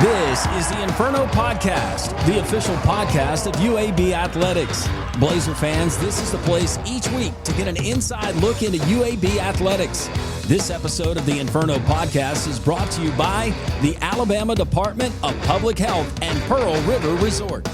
This is the Inferno Podcast, the official podcast of UAB Athletics. Blazer fans, this is the place each week to get an inside look into UAB Athletics. This episode of the Inferno Podcast is brought to you by the Alabama Department of Public Health and Pearl River Resort.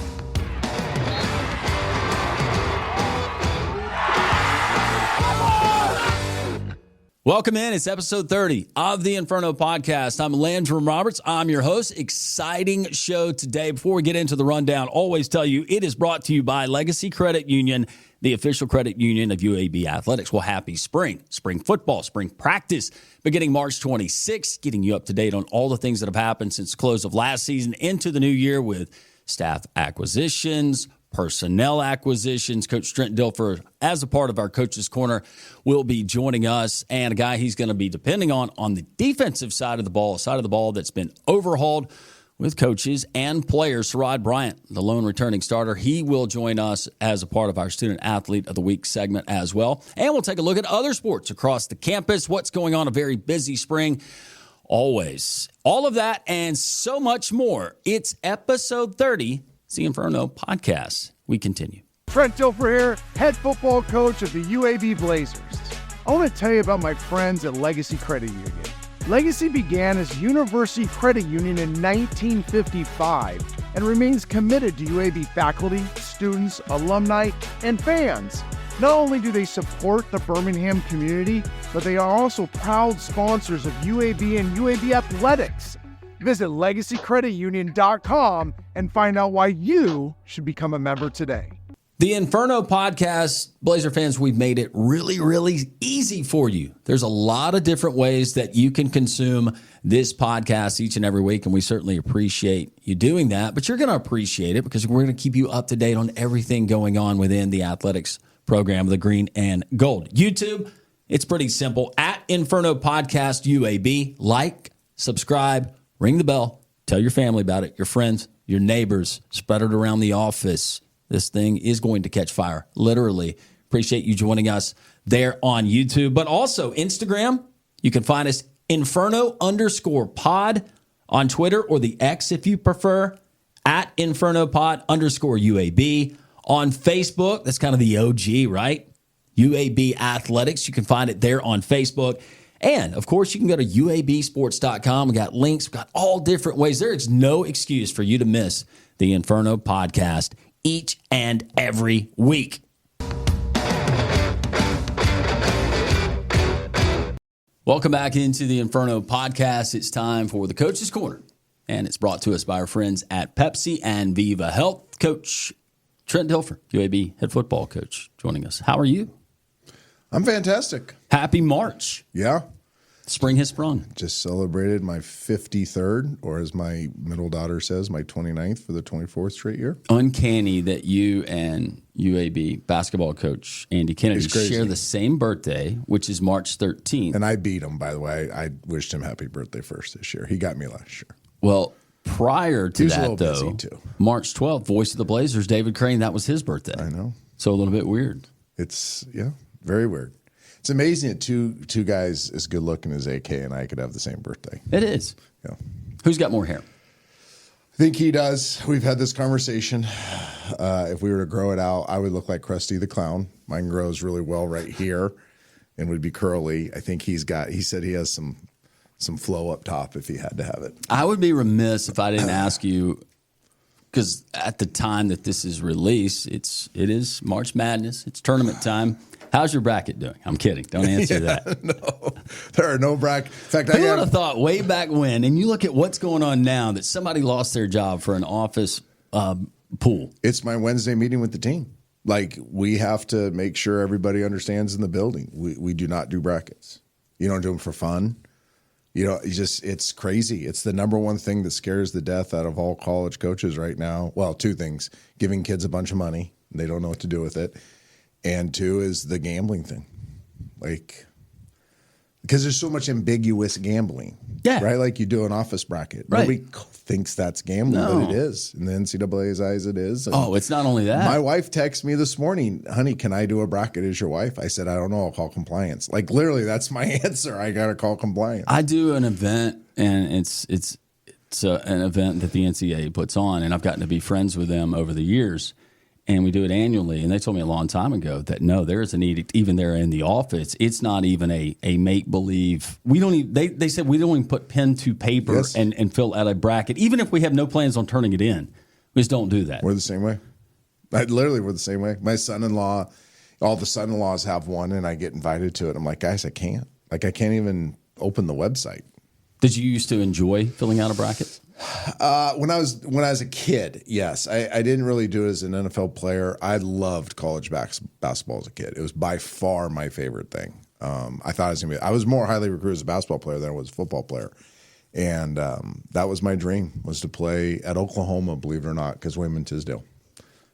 Welcome in. It's episode 30 of the Inferno Podcast. I'm Landrum Roberts. I'm your host. Exciting show today. Before we get into the rundown, always tell you it is brought to you by Legacy Credit Union, the official credit union of UAB Athletics. Well, happy spring. Spring football, spring practice, beginning March 26th, getting you up to date on all the things that have happened since the close of last season into the new year with staff acquisitions, personnel acquisitions. Coach Trent Dilfer, as a part of our Coach's Corner, will be joining us, and a guy he's going to be depending on the defensive side of the ball that's been overhauled with coaches and players. Sirad Bryant, the lone returning starter, he will join us as a part of our Student Athlete of the Week segment as well. And we'll take a look at other sports across the campus, what's going on, a very busy spring. Always. All of that and so much more. It's episode 30. It's the Inferno Podcast. We continue. Trent Dilfer here, head football coach of the UAB Blazers. I want to tell you about my friends at Legacy Credit Union. Legacy began as University Credit Union in 1955 and remains committed to UAB faculty, students, alumni, and fans. Not only do they support the Birmingham community, but they are also proud sponsors of UAB and UAB Athletics. Visit LegacyCreditUnion.com and find out why you should become a member today. The Inferno Podcast, Blazer fans, we've made it really, really easy for you. There's a lot of different ways that you can consume this podcast each and every week, and we certainly appreciate you doing that. But you're going to appreciate it because we're going to keep you up to date on everything going on within the athletics program of the Green and Gold. YouTube, it's pretty simple. At Inferno Podcast UAB, like, subscribe, ring the bell, tell your family about it, your friends, your neighbors, spread it around the office. This thing is going to catch fire, literally. Appreciate you joining us there on YouTube, but also Instagram. You can find us Inferno_pod on Twitter, or the X if you prefer, at InfernoPod_UAB. On Facebook, that's kind of the OG, right? UAB Athletics. You can find it there on Facebook. And, of course, you can go to UABsports.com. We got links. We got all different ways. There is no excuse for you to miss the Inferno Podcast each and every week. Welcome back into the Inferno Podcast. It's time for the Coach's Corner, and it's brought to us by our friends at Pepsi and Viva Health. Coach Trent Dilfer, UAB head football coach, joining us. How are you? I'm fantastic. Happy March. Yeah. Spring has sprung. Just celebrated my 53rd, or as my middle daughter says, my 29th for the 24th straight year. Uncanny that you and UAB basketball coach Andy Kennedy share the same birthday, which is March 13th. And I beat him, by the way. I wished him happy birthday first this year. He got me last year. Well, prior to that, though, busy too. March 12th, voice of the Blazers, David Crane, that was his birthday. I know. So a little bit weird. It's, yeah, very weird. It's amazing that two guys as good looking as AK and I could have the same birthday. It is. Yeah. Who's got more hair? I think he does. We've had this conversation. If we were to grow it out, I would look like Krusty the Clown. Mine grows really well right here and would be curly. I think he said he has some flow up top if he had to have it. I would be remiss if I didn't ask you, because at the time that this is released, it is March Madness. It's tournament time. How's your bracket doing? I'm kidding. Don't answer that. No, there are no bracket. In fact, who would have thought way back when, and you look at what's going on now, that somebody lost their job for an office pool. It's my Wednesday meeting with the team. Like, we have to make sure everybody understands in the building. We do not do brackets. You don't do them for fun. It's crazy. It's the number one thing that scares the death out of all college coaches right now. Well, two things: giving kids a bunch of money, and they don't know what to do with it. And two is the gambling thing. Like, because there's so much ambiguous gambling. Yeah. Right? Like, you do an office bracket. Right. Nobody thinks that's gambling, but it is. In the NCAA's eyes, it is. And it's not only that. my wife texted me this morning, honey, can I do a bracket as your wife? I said, I don't know. I'll call compliance. Like, literally, that's my answer. I got to call compliance. I do an event, and it's It's an event that the NCAA puts on, and I've gotten to be friends with them over the years. And we do it annually. And they told me a long time ago that no, there is a need, even there in the office. It's not even a make believe. We don't even, they said we don't even put pen to paper Yes. and fill out a bracket, even if we have no plans on turning it in. We just don't do that. We're the same way. We're the same way. My son-in-law, all the son-in-laws have one, and I get invited to it. I'm like, guys, I can't. Like, I can't even open the website. Did you used to enjoy filling out a bracket? When I was a kid, yes. I didn't really do it as an NFL player. I loved college basketball as a kid. It was by far my favorite thing. I thought I was more highly recruited as a basketball player than I was a football player. And that was my dream, was to play at Oklahoma, believe it or not, because Wayman Tisdale.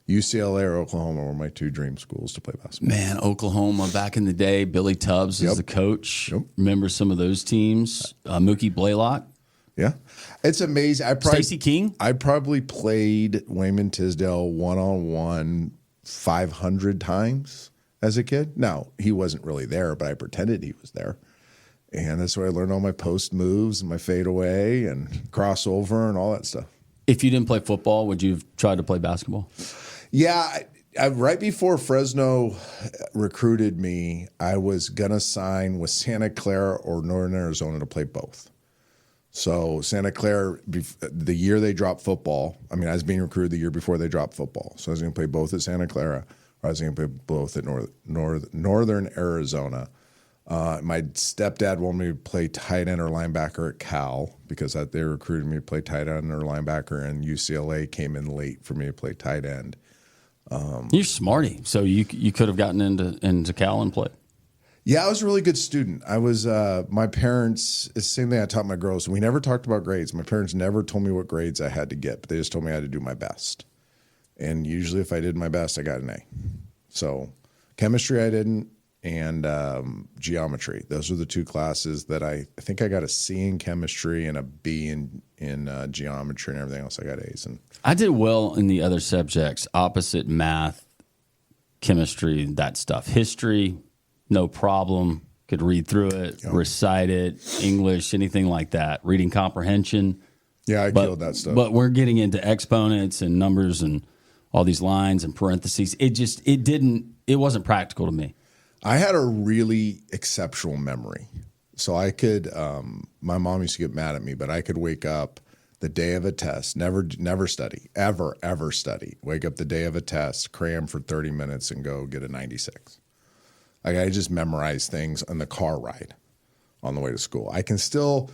UCLA or Oklahoma were my two dream schools to play basketball. Man, Oklahoma back in the day, Billy Tubbs was the coach. Yep. Remember some of those teams? Mookie Blaylock. Yeah. It's amazing. Stacey King? I probably played Wayman Tisdale one-on-one 500 times as a kid. Now, he wasn't really there, but I pretended he was there. And that's where I learned all my post moves and my fadeaway and crossover and all that stuff. If you didn't play football, would you have tried to play basketball? Yeah. Right before Fresno recruited me, I was going to sign with Santa Clara or Northern Arizona to play both. So Santa Clara, the year they dropped football, I was being recruited the year before they dropped football. So I was going to play both at Santa Clara, or I was going to play both at Northern Arizona. My stepdad wanted me to play tight end or linebacker at Cal because they recruited me to play tight end or linebacker, and UCLA came in late for me to play tight end. You're smarty, so you could have gotten into Cal and played. Yeah, I was a really good student. I was, my parents, it's the same thing I taught my girls. We never talked about grades. My parents never told me what grades I had to get, but they just told me I had to do my best. And usually if I did my best, I got an A. So chemistry I didn't, and geometry. Those are the two classes that I think I got a C in chemistry and a B in geometry, and everything else I got A's in. I did well in the other subjects, opposite math, chemistry, that stuff. History, no problem. Could read through it, recite it, English, anything like that. Reading comprehension. Yeah, I killed that stuff. But we're getting into exponents and numbers and all these lines and parentheses. It wasn't practical to me. I had a really exceptional memory. So I could, my mom used to get mad at me, but I could wake up the day of a test, never study, ever study. Wake up the day of a test, cram for 30 minutes and go get a 96. Like, I just memorize things on the car ride on the way to school. I can still,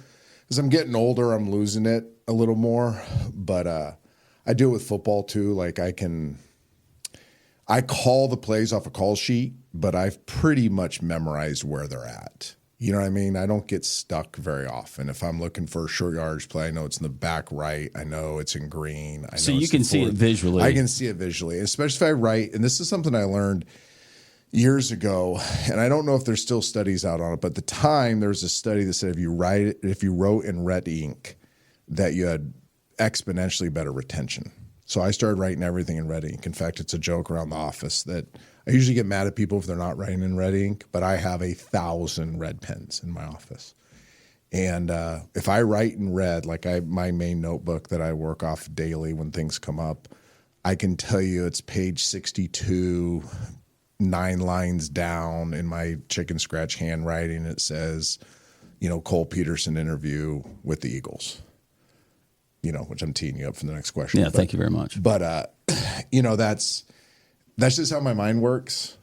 as I'm getting older, I'm losing it a little more, but I do it with football too. Like, I call the plays off a call sheet, but I've pretty much memorized where they're at. You know what I mean? I don't get stuck very often. If I'm looking for a short yardage play, I know it's in the back right. I know it's in green. So you can see it visually. I can see it visually, especially if I write. And this is something I learned years ago, and I don't know if there's still studies out on it, but at the time there was a study that said if you wrote in red ink, that you had exponentially better retention. So I started writing everything in red ink. In fact, it's a joke around the office that I usually get mad at people if they're not writing in red ink, but I have 1,000 red pens in my office. And if I write in red, like my main notebook that I work off daily when things come up, I can tell you it's page 62, 9 lines down in my chicken scratch handwriting. It says, Cole Peterson interview with the Eagles. Which I'm teeing you up for the next question. Yeah, thank you very much. But that's just how my mind works.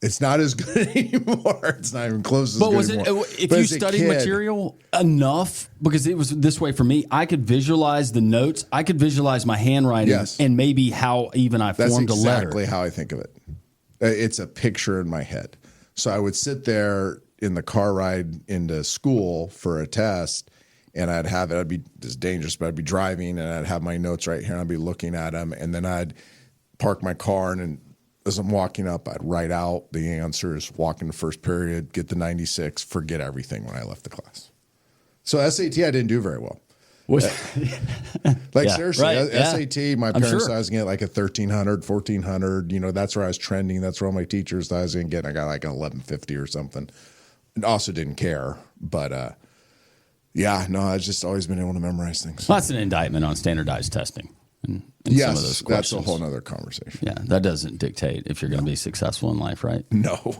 It's not as good anymore. It's not even close as good anymore. If you studied material enough, because it was this way for me, I could visualize the notes. I could visualize my handwriting and maybe how even I formed a letter. That's exactly how I think of it. It's a picture in my head. So I would sit there in the car ride into school for a test, and I'd be this dangerous, but I'd be driving and I'd have my notes right here and I'd be looking at them, and then I'd park my car, and as I'm walking up, I'd write out the answers, walk in the first period, get the 96, forget everything when I left the class. So SAT, I didn't do very well. Seriously, right, SAT, my parents thought I was going to get like a 1,300, 1,400. That's where I was trending. That's where all my teachers thought I was going to get. I got like an 1,150 or something. And also didn't care. But, Yeah, no, I've just always been able to memorize things. Well, that's an indictment on standardized testing. And Yes, some of those that's a questions. whole nother conversation. Yeah, that doesn't dictate if you're going to be successful in life, right? No.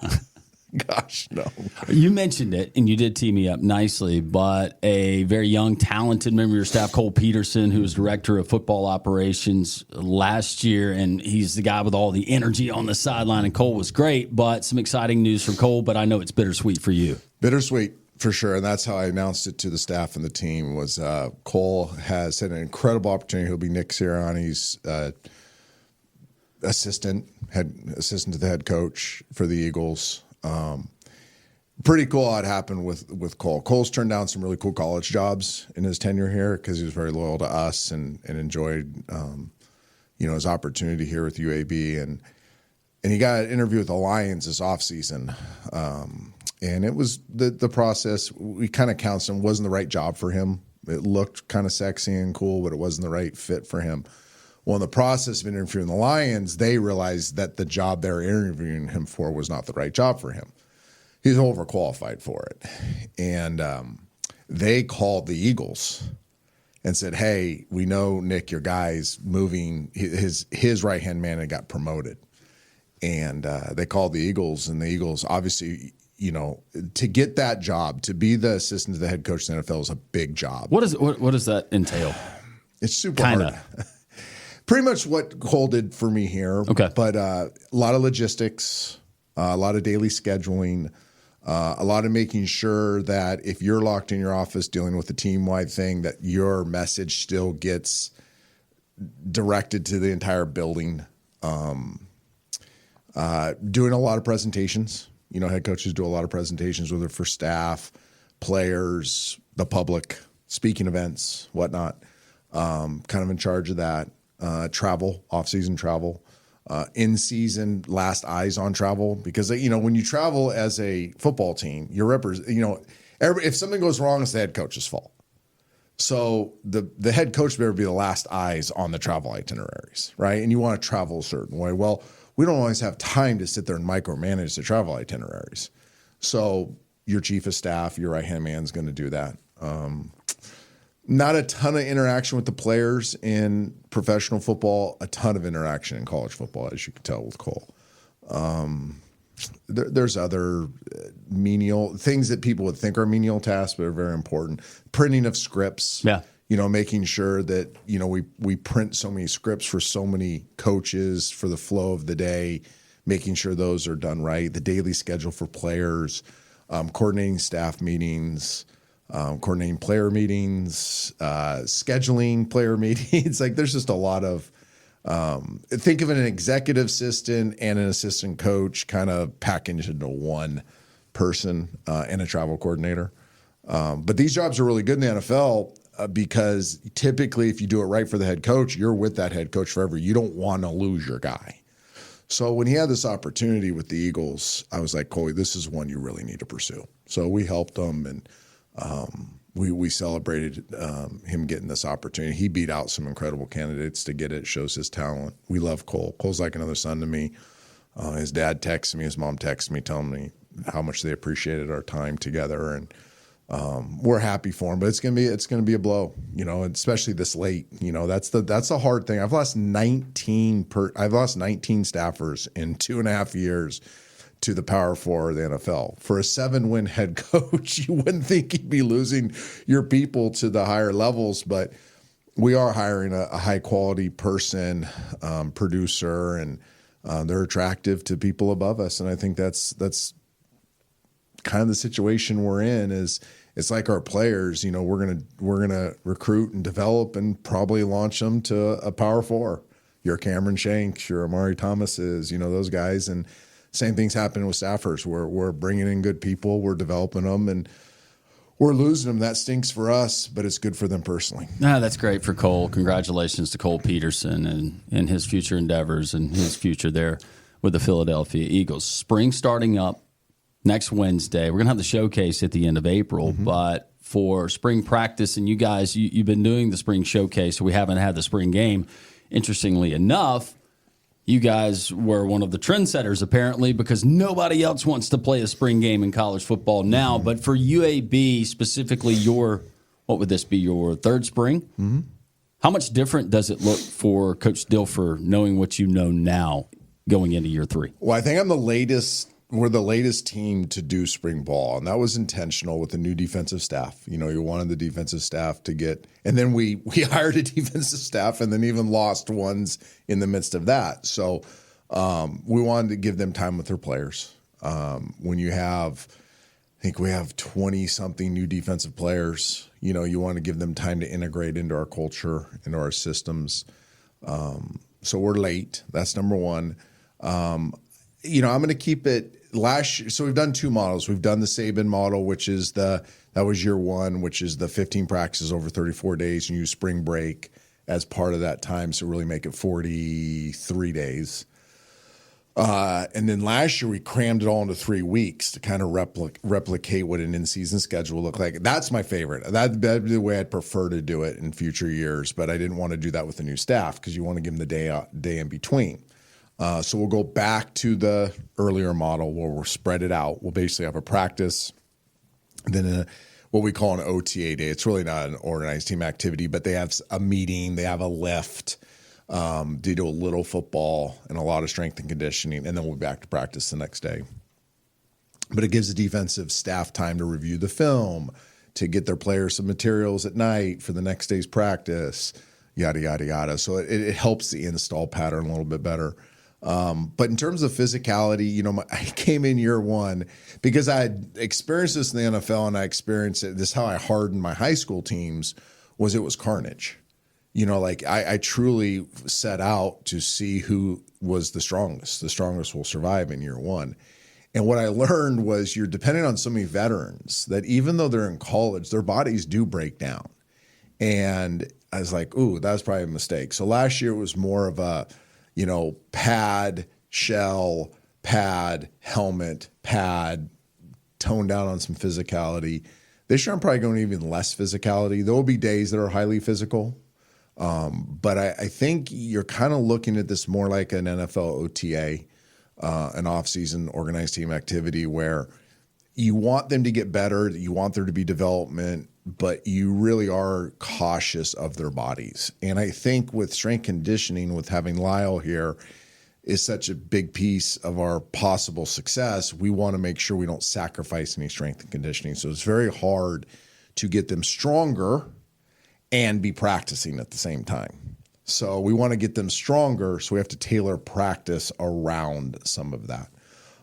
Gosh, no. You mentioned it, and you did tee me up nicely, but a very young, talented member of your staff, Cole Peterson, who was director of football operations last year, and he's the guy with all the energy on the sideline, and Cole was great, but some exciting news from Cole, but I know it's bittersweet for you. Bittersweet, for sure. And that's how I announced it to the staff and the team was Cole has had an incredible opportunity. He'll be Nick Sirianni's assistant to the head coach for the Eagles. Pretty cool how it happened with Cole. Cole's turned down some really cool college jobs in his tenure here because he was very loyal to us and enjoyed, his opportunity here with UAB. And he got an interview with the Lions this offseason. And it was the process. We kind of counseled him. Wasn't the right job for him. It looked kind of sexy and cool, but it wasn't the right fit for him. Well, in the process of interviewing the Lions, they realized that the job they were interviewing him for was not the right job for him. He's overqualified for it. And they called the Eagles and said, hey, we know, Nick, your guy's moving. His right-hand man had got promoted. And they called the Eagles, and the Eagles obviously, to get that job, to be the assistant to the head coach of the NFL is a big job. What does that entail? It's super hard. Pretty much what Cole did for me here. Okay. But a lot of logistics, a lot of daily scheduling, a lot of making sure that if you're locked in your office dealing with a team-wide thing, that your message still gets directed to the entire building. Doing a lot of presentations. Head coaches do a lot of presentations, whether for staff, players, the public, speaking events, whatnot. Kind of in charge of that. Travel, off-season travel, in-season last eyes on travel. Because, when you travel as a football team, you're if something goes wrong, it's the head coach's fault. So the head coach better be the last eyes on the travel itineraries, right? And you want to travel a certain way. Well, we don't always have time to sit there and micromanage the travel itineraries. So your chief of staff, your right-hand man is going to do that. Not a ton of interaction with the players in professional football, a ton of interaction in college football, as you can tell with Cole. There's other menial things that people would think are menial tasks, but are very important. Printing of scripts. Yeah. Making sure that, we print so many scripts for so many coaches for the flow of the day, making sure those are done right. The daily schedule for players, coordinating staff meetings, coordinating player meetings, scheduling player meetings. Like there's just a lot of, think of an executive assistant and an assistant coach kind of packaged into one person and a travel coordinator. But these jobs are really good in the NFL because typically if you do it right for the head coach, you're with that head coach forever. You don't want to lose your guy. So when he had this opportunity with the Eagles, I was like, Coley, this is one you really need to pursue. So we helped him and we celebrated him getting this opportunity. He beat out some incredible candidates to get it. Shows his talent. We love Cole. Cole's like another son to me. His dad texted me. His mom texted me telling me how much they appreciated our time together. And we're happy for him. But it's gonna be a blow, especially this late. That's the hard thing. I've lost 19 staffers in 2.5 years to the Power Four of the NFL. For a 7-win head coach, you wouldn't think he'd be losing your people to the higher levels, but we are hiring a high-quality person, producer, and they're attractive to people above us. And I think that's kind of the situation we're in. Is it's like our players, we're gonna recruit and develop and probably launch them to a Power Four. Your Cameron Shanks, your Amari Thomases, those guys. And same thing's happening with staffers. We're bringing in good people, we're developing them, and we're losing them. That stinks for us, but it's good for them personally. That's great for Cole. Congratulations to Cole Peterson and his future endeavors and his future there with the Philadelphia Eagles. Spring starting up next Wednesday. We're going to have the showcase at the end of April, but for spring practice, and you guys, you've been doing the spring showcase, so we haven't had the spring game. Interestingly enough, you guys were one of the trendsetters, apparently, because nobody else wants to play a spring game in college football now. But for UAB, specifically your what would this be, your third spring? Mm-hmm. How much different does it look for Coach Dilfer knowing what you know now going into year 3? Well, I think we're the latest team to do spring ball, and that was intentional with the new defensive staff. You wanted the defensive staff to get, and then we hired a defensive staff and then even lost ones in the midst of that. So we wanted to give them time with their players. When you have, I think we have 20-something new defensive players, you want to give them time to integrate into our culture, into our systems. So we're late. That's number one. I'm going to keep it last year. So we've done 2 models. We've done the Saban model, which is that was year 1, which is the 15 practices over 34 days and use spring break as part of that time. So really make it 43 days. And then last year we crammed it all into 3 weeks to kind of replicate what an in-season schedule looked like. That's my favorite. That'd be the way I'd prefer to do it in future years, but I didn't want to do that with the new staff because you want to give them the day in between. So we'll go back to the earlier model where we'll spread it out. We'll basically have a practice, then what we call an OTA day. It's really not an organized team activity, but they have a meeting, they have a lift. They do a little football and a lot of strength and conditioning, and then we'll be back to practice the next day. But it gives the defensive staff time to review the film, to get their players some materials at night for the next day's practice, yada, yada, yada. So it helps the install pattern a little bit better. But in terms of physicality, I came in year 1 because I had experienced this in the NFL, and I experienced it. This is how I hardened my high school teams. It was carnage. I truly set out to see who was the strongest. The strongest will survive in year 1. And what I learned was you're dependent on so many veterans that even though they're in college, their bodies do break down. And I was like, ooh, that was probably a mistake. So last year it was more of a, pad, shell, pad, helmet, pad, tone down on some physicality. This year I'm probably going even less physicality. There will be days that are highly physical. But I think you're kind of looking at this more like an NFL OTA, an off-season organized team activity where you want them to get better, you want there to be development, but you really are cautious of their bodies. And I think with strength conditioning, with having Lyle here, is such a big piece of our possible success. We want to make sure we don't sacrifice any strength and conditioning. So it's very hard to get them stronger and be practicing at the same time. So we want to get them stronger, so we have to tailor practice around some of that.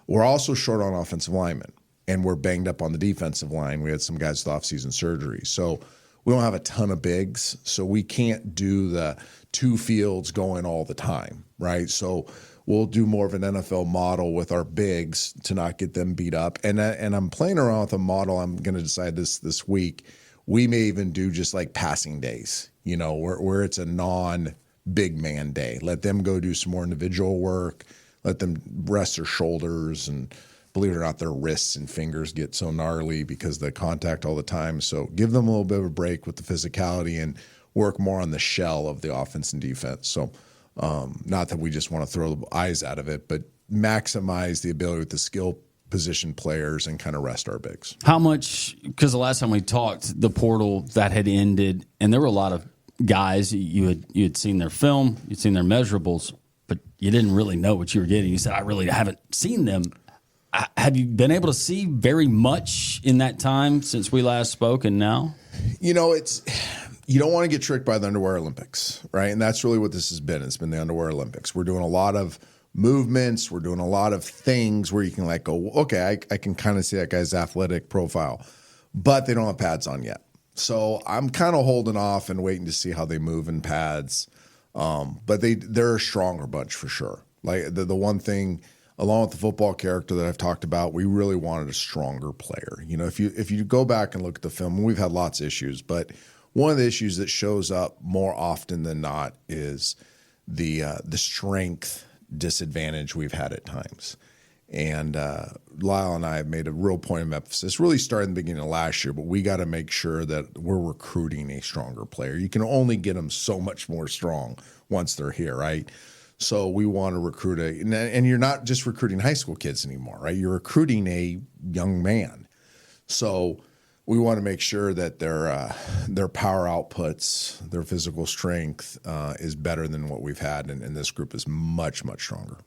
We're also short on offensive linemen, and we're banged up on the defensive line. We had some guys with off-season surgery. So we don't have a ton of bigs, so we can't do the 2 fields going all the time, right? So we'll do more of an NFL model with our bigs to not get them beat up. And I'm playing around with a model. I'm going to decide this week. We may even do just like passing days, where it's a non-big man day. Let them go do some more individual work. Let them rest their shoulders, and believe it or not, their wrists and fingers get so gnarly because of the contact all the time. So give them a little bit of a break with the physicality and work more on the shell of the offense and defense. So not that we just want to throw the eyes out of it, but maximize the ability with the skill position players and kind of rest our bigs. How much, because the last time we talked, the portal that had ended, and there were a lot of guys, you had seen their film, you'd seen their measurables, but you didn't really know what you were getting. You said, I really haven't seen them. Have you been able to see very much in that time since we last spoke and now? You don't want to get tricked by the Underwear Olympics, right? And that's really what this has been. It's been the Underwear Olympics. We're doing a lot of movements. We're doing a lot of things where you can go, okay, I can kind of see that guy's athletic profile, but they don't have pads on yet. So I'm kind of holding off and waiting to see how they move in pads. But they're a stronger bunch for sure. Like the one thing, along with the football character that I've talked about, we really wanted a stronger player. If you go back and look at the film, we've had lots of issues, but one of the issues that shows up more often than not is the strength disadvantage we've had at times. And Lyle and I have made a real point of emphasis, really starting the beginning of last year, but we got to make sure that we're recruiting a stronger player. You can only get them so much more strong once they're here, right? So we want to recruit and you're not just recruiting high school kids anymore, right? You're recruiting a young man. So we want to make sure that their power outputs, their physical strength is better than what we've had, and this group is much, much stronger.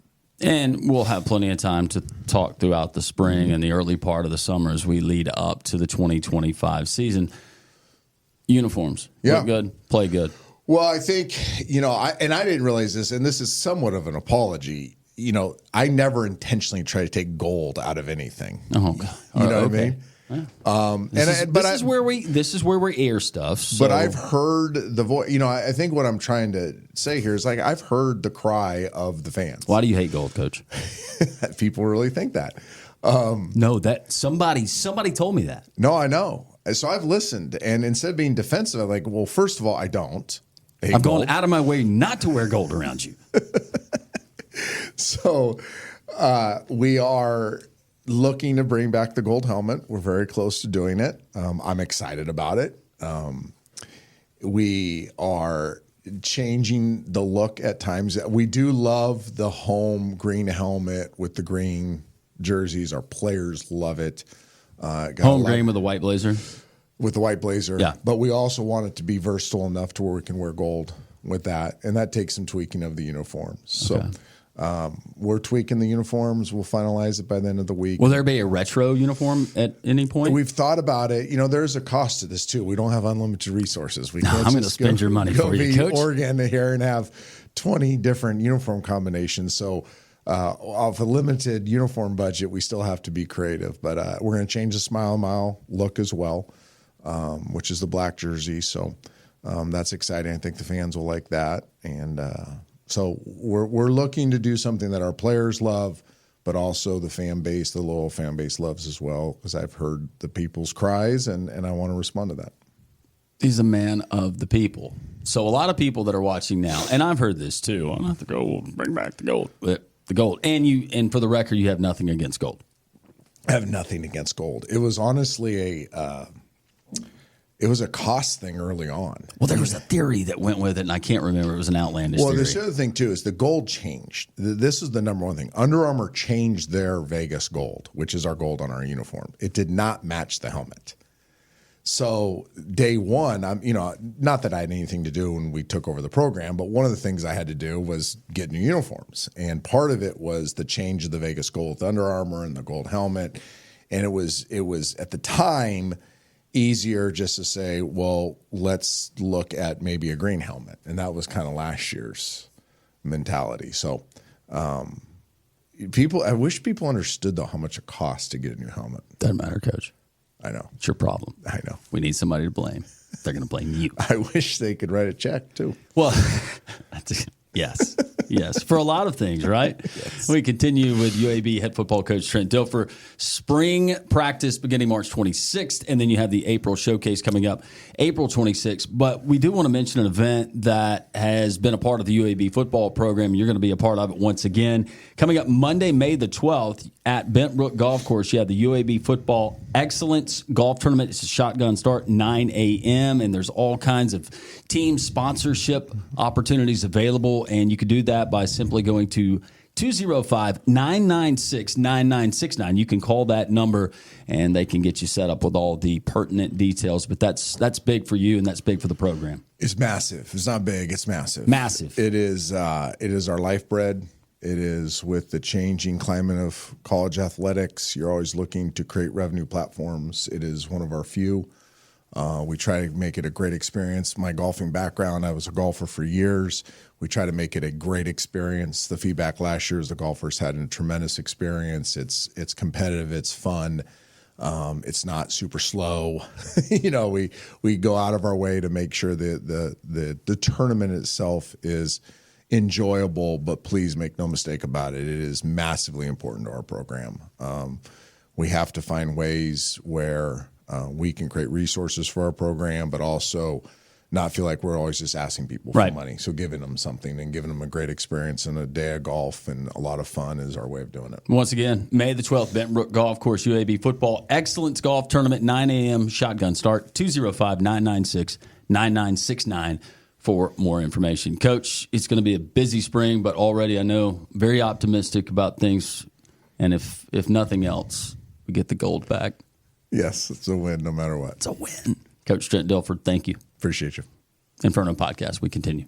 And we'll have plenty of time to talk throughout the spring and the early part of the summer as we lead up to the 2025 season. Uniforms. Yeah. Look good, play good. Well, I think, I didn't realize this, and this is somewhat of an apology. I never intentionally try to take gold out of anything. Oh, God. You know what I mean? Yeah. This is where we air stuff. So. But I've heard the voice. I think what I'm trying to say here is like I've heard the cry of the fans. Why do you hate gold, Coach? People really think that. No, that somebody told me that. No, I know. So I've listened, and instead of being defensive, I'm like, well, first of all, I don't. I'm going out of my way not to wear gold around you. So we are looking to bring back the gold helmet. We're very close to doing it. I'm excited about it. We are changing the look at times. We do love the home green helmet with the green jerseys. Our players love it. Home green with a white blazer? With the white blazer. Yeah. But we also want it to be versatile enough to where we can wear gold with that. And that takes some tweaking of the uniforms. So we're tweaking the uniforms. We'll finalize it by the end of the week. Will there be a retro uniform at any point? We've thought about it. There's a cost to this too. We don't have unlimited resources. We can't I'm going to spend your money for you, Coach. Oregon here and have 20 different uniform combinations. So off a limited uniform budget, we still have to be creative. But we're going to change the Smile Mile look as well, which is the black jersey. So that's exciting. I think the fans will like that. And so we're looking to do something that our players love, but also the fan base, the loyal fan base loves as well, because I've heard the people's cries, and I want to respond to that. He's a man of the people. So a lot of people that are watching now, and I've heard this too, I'm not the gold, bring back the gold. The gold. And for the record, you have nothing against gold. I have nothing against gold. It was honestly it was a cost thing early on. Well, there was a theory that went with it, and I can't remember. It was an outlandish theory. Well, the other thing, too, is the gold changed. This is the number one thing. Under Armour changed their Vegas gold, which is our gold on our uniform. It did not match the helmet. So day one, not that I had anything to do when we took over the program, but one of the things I had to do was get new uniforms. And part of it was the change of the Vegas gold with Under Armour and the gold helmet. And it was at the time easier just to say, well, let's look at maybe a green helmet. And that was kind of last year's mentality. So I wish people understood, though, how much it costs to get a new helmet. Doesn't matter, Coach. I know. It's your problem. I know. We need somebody to blame. They're going to blame you. I wish they could write a check, too. Well, yes. Yes, for a lot of things, right? Yes. We continue with UAB head football coach Trent Dilfer. Spring practice beginning March 26th, and then you have the April showcase coming up April 26th. But we do want to mention an event that has been a part of the UAB football program. You're going to be a part of it once again. Coming up Monday, May the 12th at Bent Brook Golf Course, you have the UAB Football Excellence Golf Tournament. It's a shotgun start, 9 a.m., and there's all kinds of team sponsorship opportunities available, and you could do that by simply going to 205-996-9969. You can call that number, and they can get you set up with all the pertinent details. But that's big for you, and that's big for the program. It's massive. It's not big. It's massive. Massive. It is our lifeblood. It is with the changing climate of college athletics. You're always looking to create revenue platforms. It is one of our few. We try to make it a great experience. My golfing background, I was a golfer for years. We try to make it a great experience. The feedback last year is the golfers had a tremendous experience. It's competitive. It's fun. It's not super slow. We go out of our way to make sure that the tournament itself is enjoyable, but please make no mistake about it. It is massively important to our program. We have to find ways where we can create resources for our program, but also not feel like we're always just asking people for money. So giving them something and giving them a great experience and a day of golf and a lot of fun is our way of doing it. Once again, May the 12th, Bent Brook Golf Course, UAB Football Excellence Golf Tournament, 9 a.m., shotgun start, 205-996-9969 for more information. Coach, it's going to be a busy spring, but already I know very optimistic about things. And if nothing else, we get the gold back. Yes, it's a win no matter what. It's a win. Coach Trent Dilfer, thank you. Appreciate you. Inferno Podcast, we continue.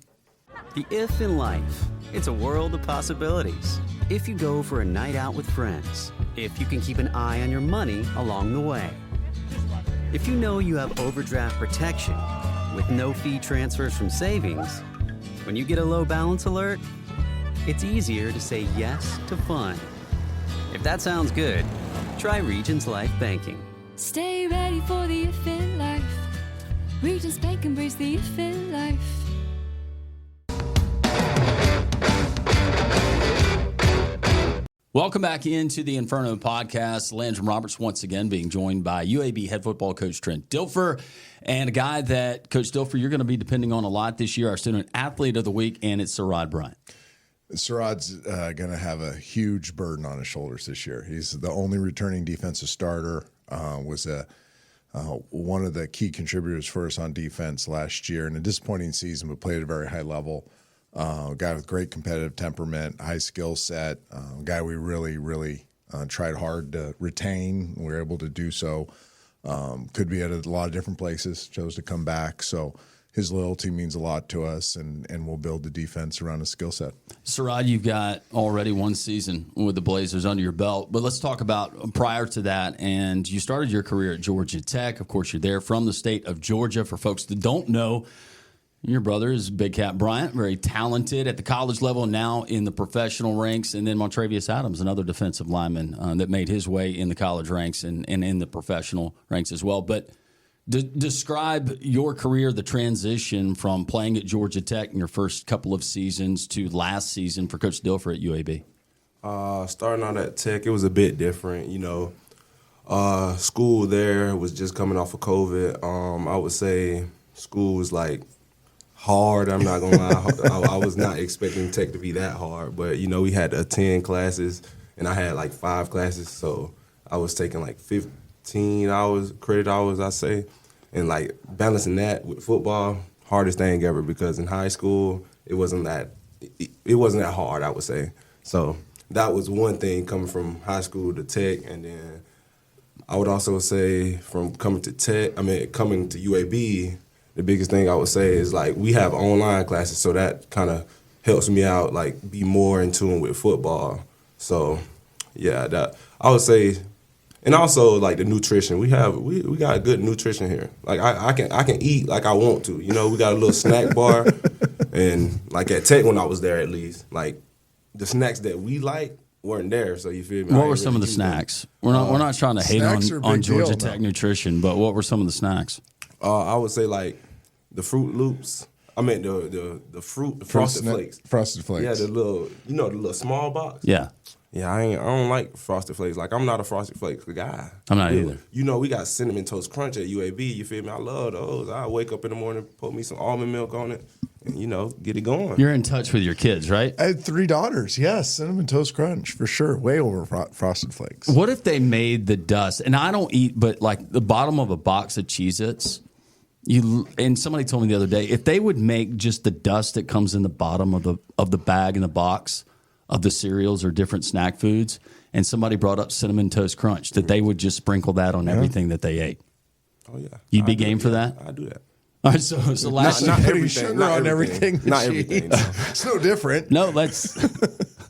The if in life, it's a world of possibilities. If you go for a night out with friends, if you can keep an eye on your money along the way, if you know you have overdraft protection with no fee transfers from savings, when you get a low balance alert, it's easier to say yes to fun. If that sounds good, try Regions Life Banking. Stay ready for the if in life. Regions Bank, embrace the if in life. Welcome back into the Inferno Podcast. Landrum Roberts once again being joined by UAB head football coach Trent Dilfer, and a guy that, Coach Dilfer, you're going to be depending on a lot this year, our student athlete of the week, and it's Sirad Bryant. Sirad's going to have a huge burden on his shoulders this year. He's the only returning defensive starter, was one of the key contributors for us on defense last year in a disappointing season, but played at a very high level. A guy with great competitive temperament, high skill set, a guy we really tried hard to retain. We were able to do so. Could be at a lot of different places, chose to come back. So his loyalty means a lot to us, and we'll build the defense around his skill set. Sirad, you've got already one season with the Blazers under your belt, but let's talk about prior to that. And you started your career at Georgia Tech. Of course, you're there from the state of Georgia. For folks that don't know, your brother is Big Cat Bryant, very talented at the college level, now in the professional ranks. And then Montravius Adams, another defensive lineman that made his way in the college ranks and in the professional ranks as well. But describe your career, the transition from playing at Georgia Tech in your first couple of seasons to last season for Coach Dilfer at UAB. Starting out at Tech, it was a bit different. School there was just coming off of COVID. I would say school was like hard. I'm not gonna lie. I was not expecting Tech to be that hard, but we had to attend classes, and I had like 5 classes, so I was taking like 15 credit hours, I say, and like balancing that with football, hardest thing ever, because in high school it wasn't that hard, I would say. So that was one thing coming from high school to Tech, and then I would also say from coming to UAB. The biggest thing I would say is, like, we have online classes, so that kind of helps me out, like, be more in tune with football. So, yeah, that I would say, and also, like, the nutrition. We got good nutrition here. Like, I can eat like I want to. We got a little snack bar, and, like, at Tech when I was there at least, like, the snacks that we like weren't there, so you feel me? What were some of the snacks? We're not trying to hate on Georgia Tech nutrition, but what were some of the snacks? I would say like the Fruit Loops. I mean the Frosted Flakes. Frosted Flakes. Yeah, the little small box. Yeah. Yeah, I don't like Frosted Flakes. Like, I'm not a Frosted Flakes guy. I'm not either. We got Cinnamon Toast Crunch at UAB. You feel me? I love those. I wake up in the morning, put me some almond milk on it, and get it going. You're in touch with your kids, right? I had 3 daughters. Yes, Cinnamon Toast Crunch for sure. Way over Frosted Flakes. What if they made the dust? And I don't eat, but like the bottom of a box of Cheez-Its, and somebody told me the other day, if they would make just the dust that comes in the bottom of the bag in the box of the cereals or different snack foods, and somebody brought up Cinnamon Toast Crunch, that they would just sprinkle that on everything that they ate. Oh yeah, You'd be game for that? I do that. All right, so last not Putting everything, sugar not on everything. Not everything. No. It's no different. No, let's.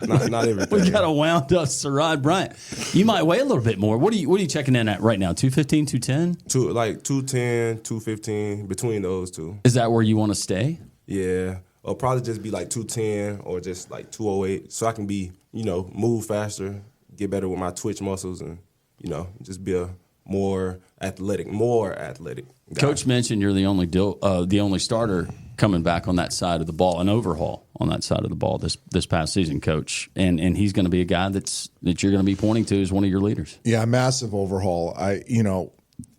not everything. We got a wound up Sirad Bryant. You might weigh a little bit more. What are you checking in at right now? 215, 210? Like 210, 215, between those two. Is that where you want to stay? Yeah. Or probably just be like 210 or just like 208, so I can be, move faster, get better with my twitch muscles, and, just be a more athletic guy. Coach mentioned you're the only starter coming back on that side of the ball, an overhaul on that side of the ball this past season, Coach. And he's going to be a guy that you're going to be pointing to as one of your leaders. Yeah, massive overhaul.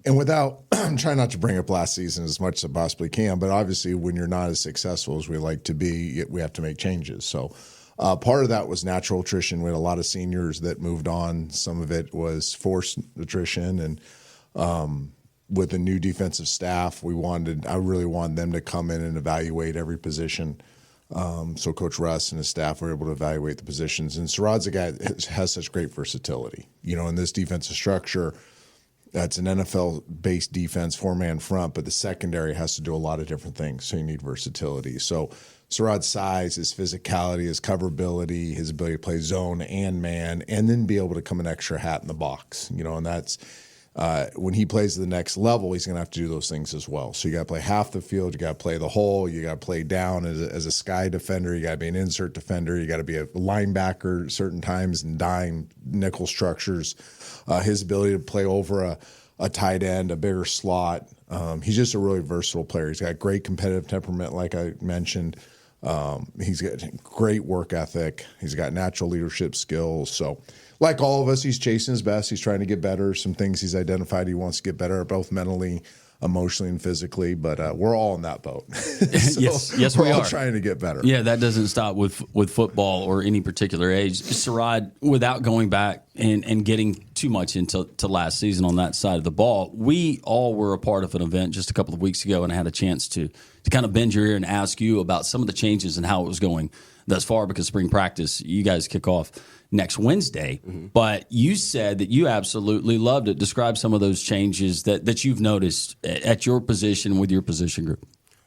And without, I'm trying not to bring up last season as much as I possibly can, but obviously when you're not as successful as we like to be, we have to make changes. So part of that was natural attrition. We had a lot of seniors that moved on. Some of it was forced attrition. And with the new defensive staff, I really wanted them to come in and evaluate every position. So Coach Russ and his staff were able to evaluate the positions. And Sirad's a guy that has such great versatility. In this defensive structure, That's an NFL-based defense, four-man front, but the secondary has to do a lot of different things, so you need versatility. So Sirad's size, his physicality, his coverability, his ability to play zone and man, and then be able to come an extra hat in the box, and that's when he plays to the next level, he's going to have to do those things as well. So you got to play half the field, you got to play the whole, you got to play down as a sky defender, you got to be an insert defender, you got to be a linebacker certain times and dime nickel structures. His ability to play over a tight end, a bigger slot. He's just a really versatile player. He's got great competitive temperament, like I mentioned. He's got great work ethic. He's got natural leadership skills. So, like all of us, he's chasing his best. He's trying to get better. Some things he's identified he wants to get better at, both mentally, emotionally, and physically. But we're all in that boat. Yes, we're we all are trying to get better. Yeah, that doesn't stop with football or any particular age. Sirad, without going back and getting too much into last season on that side of the ball, we all were a part of an event just a couple of weeks ago, and I had a chance to kind of bend your ear and ask you about some of the changes and how it was going thus far, because spring practice, you guys kick off next Wednesday. Mm-hmm. But you said that you absolutely loved it. Describe some of those changes that you've noticed at your position with your position group.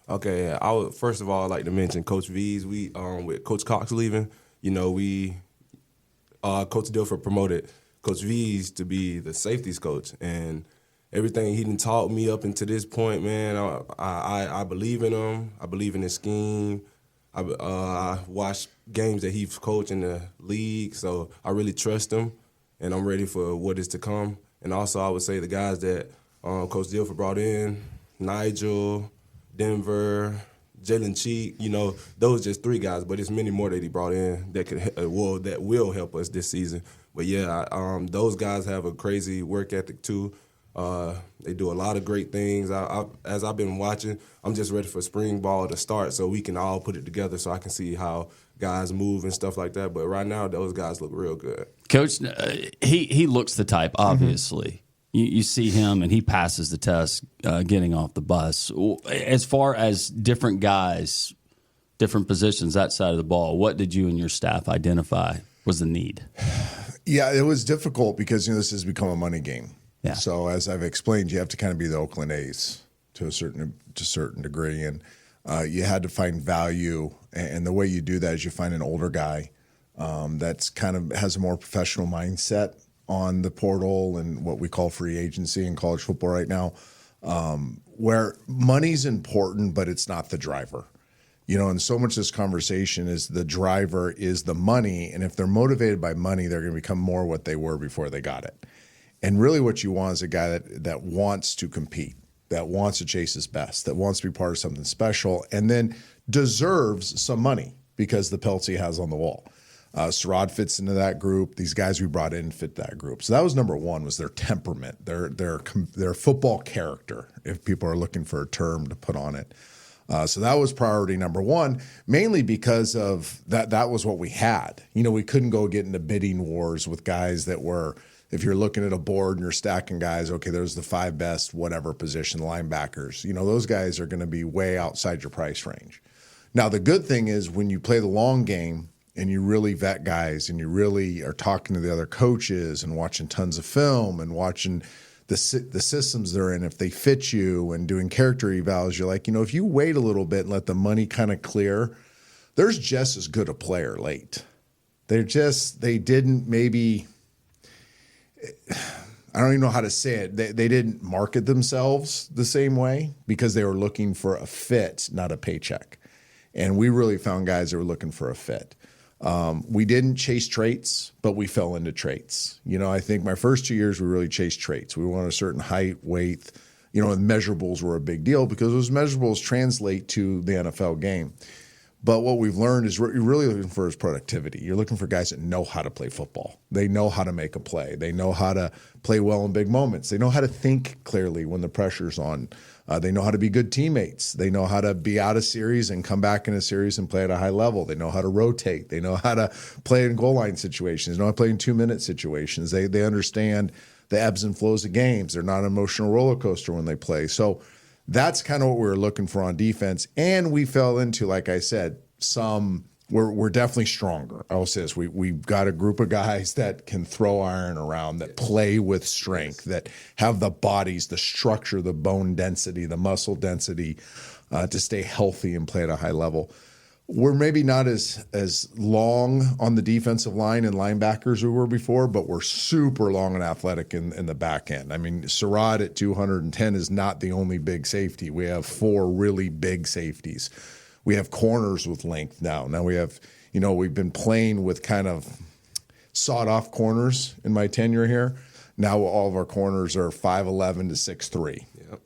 Okay, I would first of all like to mention Coach V's. We with Coach Cox leaving, we Coach Dilfer promoted Coach V's to be the safeties coach, and everything he done taught me up until this point, man, I believe in him. I believe in his scheme. I watched games that he's coached in the league, so I really trust him, and I'm ready for what is to come. And also, I would say the guys that Coach Dilfer brought in, Nigel, Denver, Jalen Cheek, those just three guys, but there's many more that he brought in that will help us this season. But yeah, those guys have a crazy work ethic too. They do a lot of great things. As I've been watching, I'm just ready for spring ball to start so we can all put it together so I can see how guys move and stuff like that. But right now, those guys look real good. Coach, he looks the type, obviously. Mm-hmm. You see him, and he passes the test getting off the bus. As far as different guys, different positions, that side of the ball, what did you and your staff identify was the need? Yeah, it was difficult because this has become a money game. Yeah. So as I've explained, you have to kind of be the Oakland A's to a certain degree, and you had to find value. And the way you do that is you find an older guy that's kind of has a more professional mindset on the portal and what we call free agency in college football right now, where money's important, but it's not the driver. And so much of this conversation is the driver is the money, and if they're motivated by money, they're going to become more what they were before they got it. And really what you want is a guy that wants to compete, that wants to chase his best, that wants to be part of something special, and then deserves some money because the pelts he has on the wall. Sirad fits into that group. These guys we brought in fit that group. So that was number one, was their temperament, their football character, if people are looking for a term to put on it. So that was priority number one, mainly because of that was what we had. We couldn't go get into bidding wars with guys that were, if you're looking at a board and you're stacking guys, okay, there's the 5 best whatever position linebackers. Those guys are going to be way outside your price range. Now, the good thing is when you play the long game and you really vet guys and you really are talking to the other coaches and watching tons of film and watching the systems they're in, if they fit you, and doing character evals, you're like, if you wait a little bit and let the money kind of clear, there's just as good a player late. They didn't maybe, I don't even know how to say it. They didn't market themselves the same way because they were looking for a fit, not a paycheck. And we really found guys that were looking for a fit. We didn't chase traits, but we fell into traits. I think my first 2 years, we really chased traits. We wanted a certain height, weight, and measurables were a big deal because those measurables translate to the NFL game. But what we've learned is what you're really looking for is productivity. You're looking for guys that know how to play football. They know how to make a play. They know how to play well in big moments. They know how to think clearly when the pressure's on. They know how to be good teammates. They know how to be out of series and come back in a series and play at a high level. They know how to rotate. They know how to play in goal line situations. They know how to play in 2-minute situations. They understand the ebbs and flows of games. They're not an emotional roller coaster when they play. So that's kind of what we were looking for on defense. And we fell into, like I said, some we're definitely stronger. I will say this: we've got a group of guys that can throw iron around, that play with strength, that have the bodies, the structure, the bone density, the muscle density to stay healthy and play at a high level. We're maybe not as long on the defensive line and linebackers as we were before, but we're super long and athletic in the back end. I mean, Sirad at 210 is not the only big safety. We have 4 really big safeties. We have corners with length now. Now we have, we've been playing with kind of sawed-off corners in my tenure here. Now all of our corners are 5'11" to 6'3". Yep.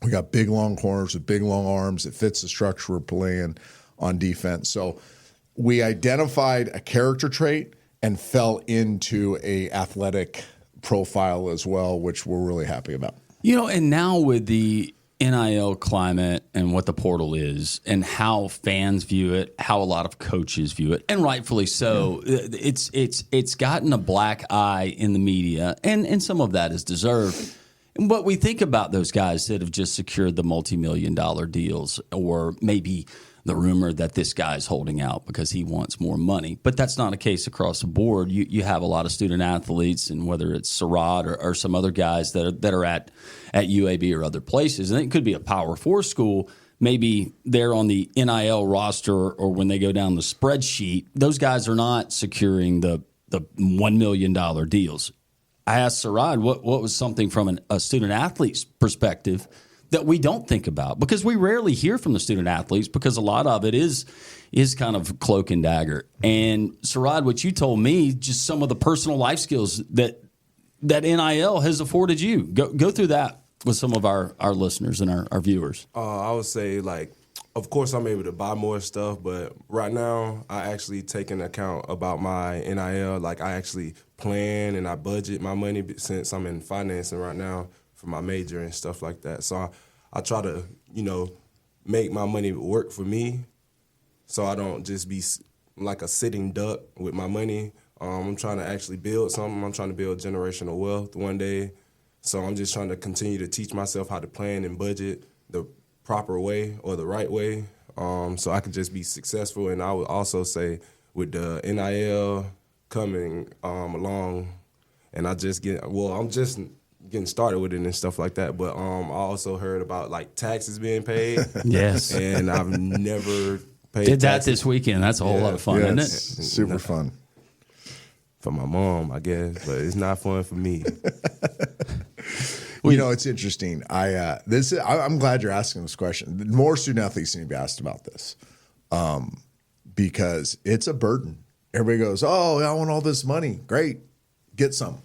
We got big, long corners with big, long arms. It fits the structure we're playing on defense. So we identified a character trait and fell into a athletic profile as well, which we're really happy about. And now with the NIL climate and what the portal is and how fans view it, how a lot of coaches view it, and rightfully so, it's gotten a black eye in the media, and some of that is deserved. But we think about those guys that have just secured the multi-million-dollar deals, or maybe the rumor that this guy's holding out because he wants more money. But that's not a case across the board. You have a lot of student athletes, and whether it's Sirad or some other guys that are at UAB or other places, and it could be a Power 4 school, maybe they're on the NIL roster, or when they go down the spreadsheet, those guys are not securing the $1 million deals. I asked Sirad what was something from a student athlete's perspective that we don't think about, because we rarely hear from the student athletes, because a lot of it is kind of cloak and dagger. And Sirad, what you told me, just some of the personal life skills that NIL has afforded you. Go through that with some of our listeners and our viewers. I would say, of course I'm able to buy more stuff, but right now I actually take into account about my NIL. I actually plan and I budget my money, since I'm in financing right now for my major and stuff like that. So I try to, make my money work for me, so I don't just be like a sitting duck with my money. I'm trying to actually build something. I'm trying to build generational wealth one day. So I'm just trying to continue to teach myself how to plan and budget the proper way, or the right way, so I can just be successful. And I would also say, with the NIL coming along, and I'm just getting started with it and stuff like that. But I also heard about taxes being paid. Yes. And I've never paid Did that taxes. this weekend. That's a whole lot of fun, isn't it? Super fun. For my mom, I guess, but it's not fun for me. It's interesting. I'm glad you're asking this question. More student athletes need to be asked about this, because it's a burden. Everybody goes, "Oh, I want all this money." Great, get some.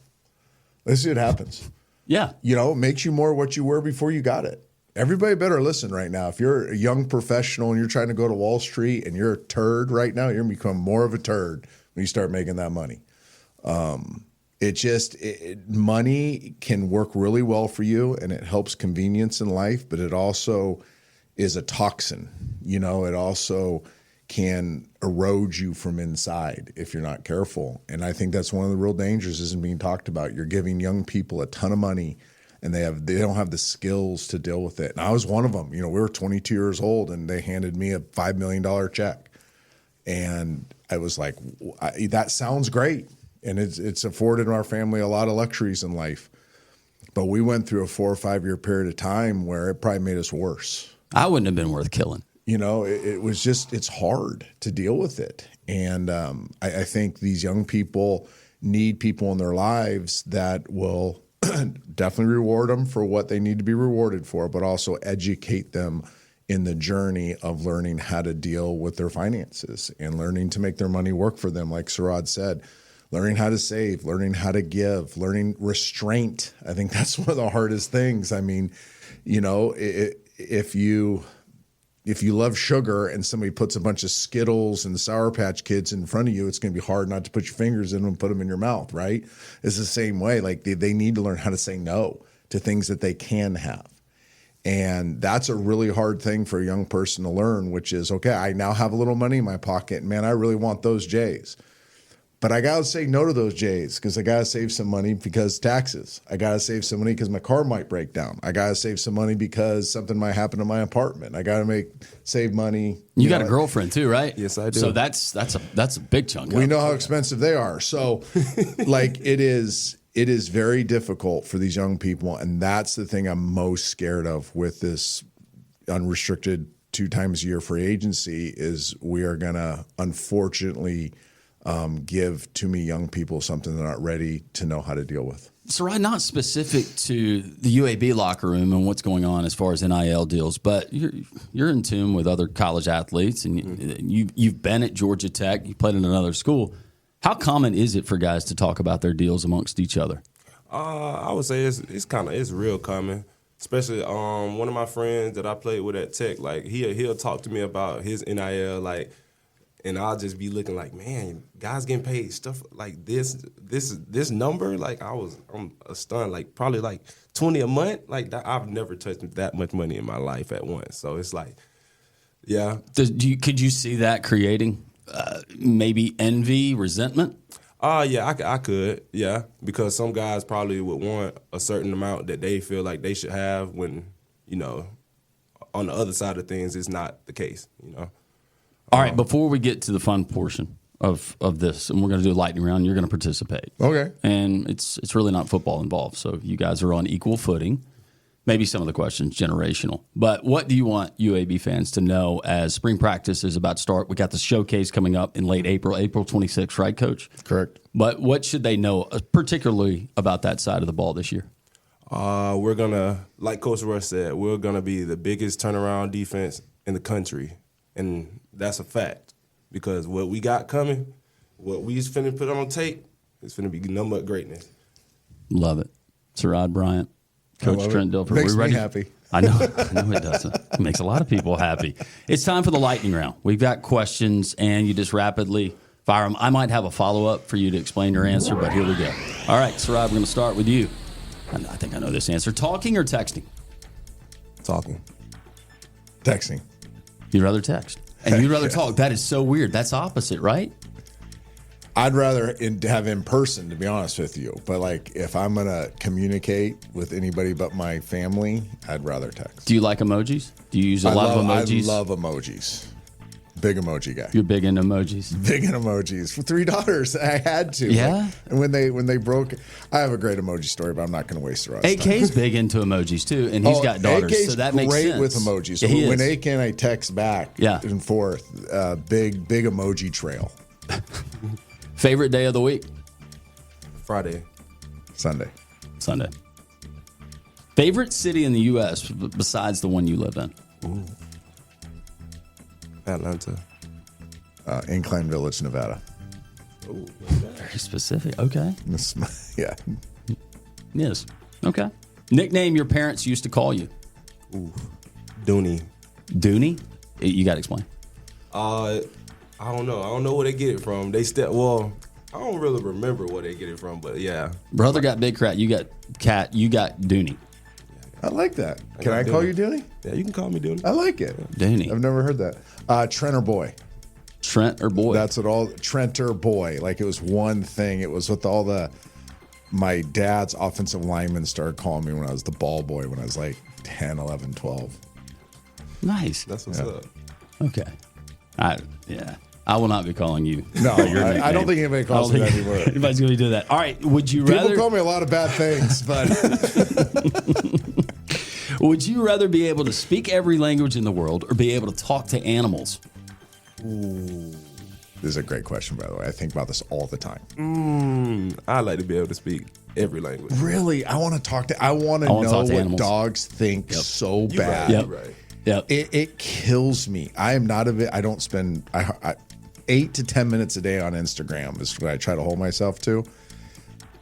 Let's see what happens. Yeah. It makes you more what you were before you got it. Everybody better listen right now. If you're a young professional and you're trying to go to Wall Street and you're a turd right now, you're going to become more of a turd when you start making that money. Money can work really well for you, and it helps convenience in life, but it also is a toxin. It also can erode you from inside if you're not careful. And I think that's one of the real dangers isn't being talked about. You're giving young people a ton of money, and they don't have the skills to deal with it. And I was one of them. We were 22 years old, and they handed me a $5 million check. And I was like, that sounds great. And it's afforded our family a lot of luxuries in life. But we went through a 4 or 5 year period of time where it probably made us worse. I wouldn't have been worth killing. It was just, it's hard to deal with it. And I think these young people need people in their lives that will definitely reward them for what they need to be rewarded for, but also educate them in the journey of learning how to deal with their finances and learning to make their money work for them. Like Sirad said, learning how to save, learning how to give, learning restraint. I think that's one of the hardest things. I mean, if you love sugar and somebody puts a bunch of Skittles and Sour Patch Kids in front of you, it's going to be hard not to put your fingers in them and put them in your mouth, right? It's the same way. They need to learn how to say no to things that they can have. And that's a really hard thing for a young person to learn, which is, okay, I now have a little money in my pocket. And man, I really want those J's. But I got to say no to those J's because I got to save some money because taxes. I got to save some money because my car might break down. I got to save some money because something might happen to my apartment. I got to save money. You got a girlfriend too, right? Yes, I do. So that's a big chunk. We know how expensive they are. So like it is very difficult for these young people. And that's the thing I'm most scared of with this unrestricted 2 times a year free agency is we are going to unfortunately give too many young people something they're not ready to know how to deal with. Sirad, not specific to the UAB locker room and what's going on as far as NIL deals, but you're in tune with other college athletes, and you've been at Georgia Tech. You played in another school. How common is it for guys to talk about their deals amongst each other? I would say it's real common. Especially one of my friends that I played with at Tech, like he'll talk to me about his NIL, like. And I'll just be looking like, man, guys getting paid stuff like this number. Like I'm stunned. Like probably like 20 a month. Like that, I've never touched that much money in my life at once. So it's like, yeah. Could you see that creating maybe envy, resentment? Yeah, I could. Yeah, because some guys probably would want a certain amount that they feel like they should have when on the other side of things, it's not the case. All right, before we get to the fun portion of this, and we're going to do a lightning round, you're going to participate. Okay. And it's really not football involved, so you guys are on equal footing. Maybe some of the questions generational. But what do you want UAB fans to know as spring practice is about to start? We got the showcase coming up in late April 26th, right, Coach? Correct. But what should they know, particularly about that side of the ball this year? We're going to, like Coach Rush said, we're going to be the biggest turnaround defense in the country. And that's a fact because what we got coming, what we just finna put on tape, is finna be nothing but greatness. Love it. Sirad Bryant, Coach Trent Dilfer. Makes we ready? me happy. I know it doesn't. It makes a lot of people happy. It's time for the lightning round. We've got questions, and you just rapidly fire them. I might have a follow-up for you to explain your answer, but here we go. All right, Sirad, we're going to start with you. I think I know this answer. Talking or texting? Talking. Texting. You'd rather text. And you'd rather talk. That is so weird. That's opposite, right? I'd rather have in person, to be honest with you. But like, if I'm gonna communicate with anybody but my family, I'd rather text. Do you like emojis? Do you use a lot of emojis? I love emojis. Big emoji guy. You're big into emojis. Big in emojis. For $3, I had to. Yeah. Like, and when they broke, I have a great emoji story, but I'm not going to waste the rest. AK's big into emojis too, and he's got daughters, AK's so that makes great sense. with emojis. So Yeah, when AK and I text back and forth, big emoji trail. Favorite day of the week? Friday. Sunday. Favorite city in the U.S. besides the one you live in? Ooh. Atlanta. Incline Village, Nevada. Ooh, very specific. Okay. Yeah. Yes. Okay. Nickname your parents used to call you? Ooh. Dooney. Dooney? You got to explain. I don't know. I don't know where they get it from. I don't really remember where they get it from, but yeah. Brother got Big Cat. You got Cat. You got Dooney. I like that. Can I call you Dooney? Yeah, you can call me Dooney. I like it. Dooney. I've never heard that. Trent or Boy? Trent or Boy? That's what all Trent or Boy. Like it was one thing. It was with my dad's offensive linemen started calling me when I was the ball boy when I was like 10, 11, 12. Nice. That's what's up. Okay. I will not be calling you. No, I don't think anybody calls me that anymore. Anybody's going to be doing that. All right. Would you rather? People call me a lot of bad things, but. Would you rather be able to speak every language in the world or be able to talk to animals? Ooh. This is a great question, by the way. I think about this all the time. I like to be able to speak every language. Really? I want to know what animals. Dogs think so bad. You're right. Yep. It kills me. I am not of it. I don't spend 8 to 10 minutes a day on Instagram is what I try to hold myself to.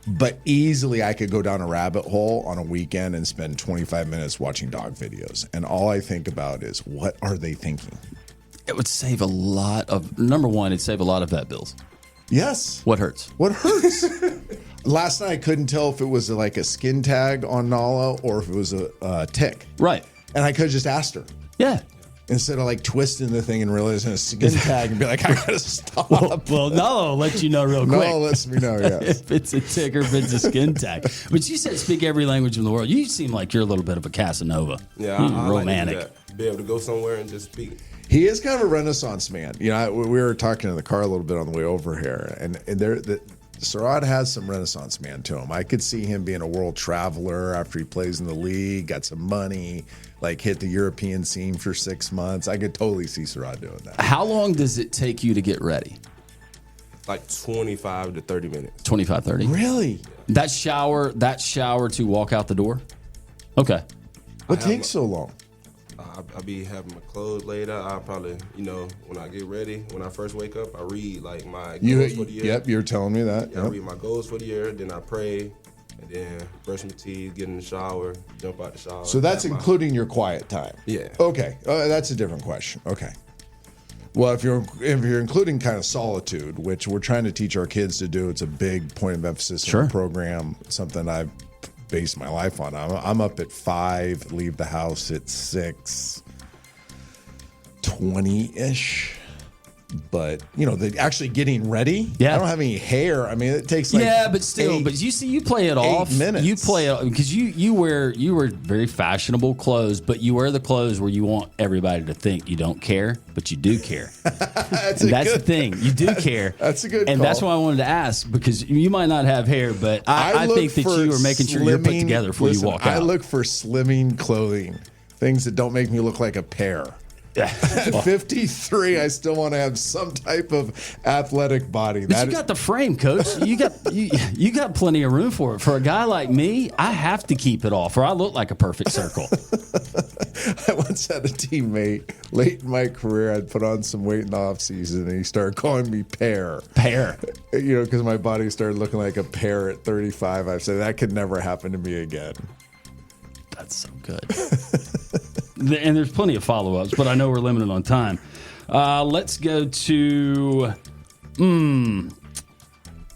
But easily I could go down a rabbit hole on a weekend and spend 25 minutes watching dog videos. And all I think about is, what are they thinking? It would save a lot of, number one, it'd save a lot of vet bills. Yes. What hurts? What hurts? Last night I couldn't tell if it was like a skin tag on Nala or if it was a tick. Right. And I could have just asked her. Yeah. instead of like twisting the thing and realizing a skin tag and be like, I gotta stop. Well, no, I'll let you know real quick. No, lets me know, yeah. If it's a tick or if it's a skin tag. But you said speak every language in the world. You seem like you're a little bit of a Casanova. Yeah, I romantic. like to do that. Be able to go somewhere and just speak. He is kind of a Renaissance man. You know, we were talking in the car a little bit on the way over here, and Sirad has some Renaissance man to him. I could see him being a world traveler after he plays in the league, got some money, like hit the European scene for 6 months. I could totally see Sirad doing that. How long does it take you to get ready? Like 25 to 30 minutes. 25, 30? Really? That shower to walk out the door? Okay. What takes so long? I'll be having my clothes laid out. I'll probably, when I get ready, when I first wake up, I read like my goals for the year. Yep, you're telling me that. Yeah, I read my goals for the year, then I pray, and then brush my teeth, get in the shower, jump out the shower. So that's including your quiet time? Yeah. Okay, that's a different question. Okay. Well, if you're including kind of solitude, which we're trying to teach our kids to do, it's a big point of emphasis in the program, something I've based my life on. I'm up at 5, leave the house at 6:20-ish. But actually getting ready. Yeah. I don't have any hair. I mean, it takes like but still, but you see, you play it off. 8 minutes. You play it because you wear very fashionable clothes, but you wear the clothes where you want everybody to think you don't care, but you do care. that's the thing. You do care. That's a good. And call. that's why I wanted to ask, because you might not have hair, but I think that you are making sure you're put together before you walk out. I look for slimming clothing, things that don't make me look like a pear. At 53, I still want to have some type of athletic body. But you got the frame, Coach. You got plenty of room for it. For a guy like me, I have to keep it off, or I look like a perfect circle. I once had a teammate late in my career. I'd put on some weight in the off season, and he started calling me pear. Pear. Because my body started looking like a pear at 35. I said that could never happen to me again. That's so good. And there's plenty of follow-ups, but I know we're limited on time. Let's go to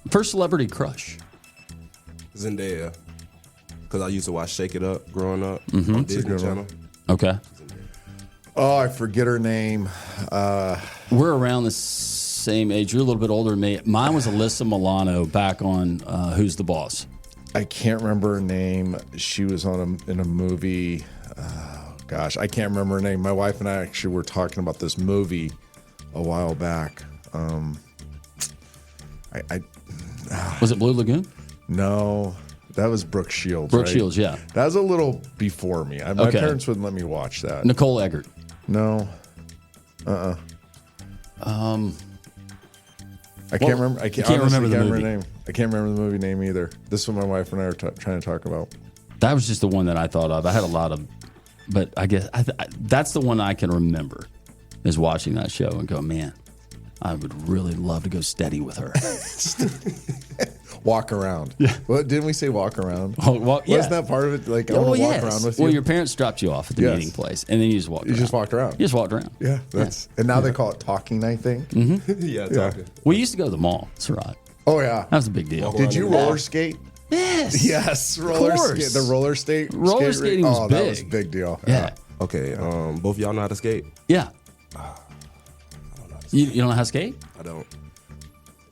first celebrity crush. Zendaya, because I used to watch Shake It Up growing up on Disney Channel. Okay. Oh, I forget her name. We're around the same age. You're a little bit older than me. Mine was Alyssa Milano back on Who's the Boss. I can't remember her name. She was in a movie. Gosh, I can't remember her name. My wife and I actually were talking about this movie a while back. Was it Blue Lagoon? No, that was Brooke Shields. Brooke right? Shields, yeah. That was a little before me. My parents wouldn't let me watch that. Nicole Eggert. No. I can't remember. I can't remember the movie name. I can't remember the movie name either. This is what my wife and I are trying to talk about. That was just the one that I thought of. I had a lot of, but I guess that's the one I can remember is watching that show and go, man, I would really love to go steady with her. Walk around. Yeah. Well, didn't we say walk around? Oh, well, yeah. Wasn't that part of it? Like, I want to walk around with you. Well, your parents dropped you off at the meeting place, and then you just walked around. You just walked around. You just walked around. Yeah. And now they call it talking, I think. Mm-hmm. Yeah, talking. We used to go to the mall, Sirad. Oh, yeah. That was a big deal. Did you roller skate? Yes. Yes. Roller skate. The roller skate. Roller skating was big. That was a big deal. Yeah. Okay, both of y'all know how to skate? Yeah. I don't know how to skate. You don't know how to skate? I don't.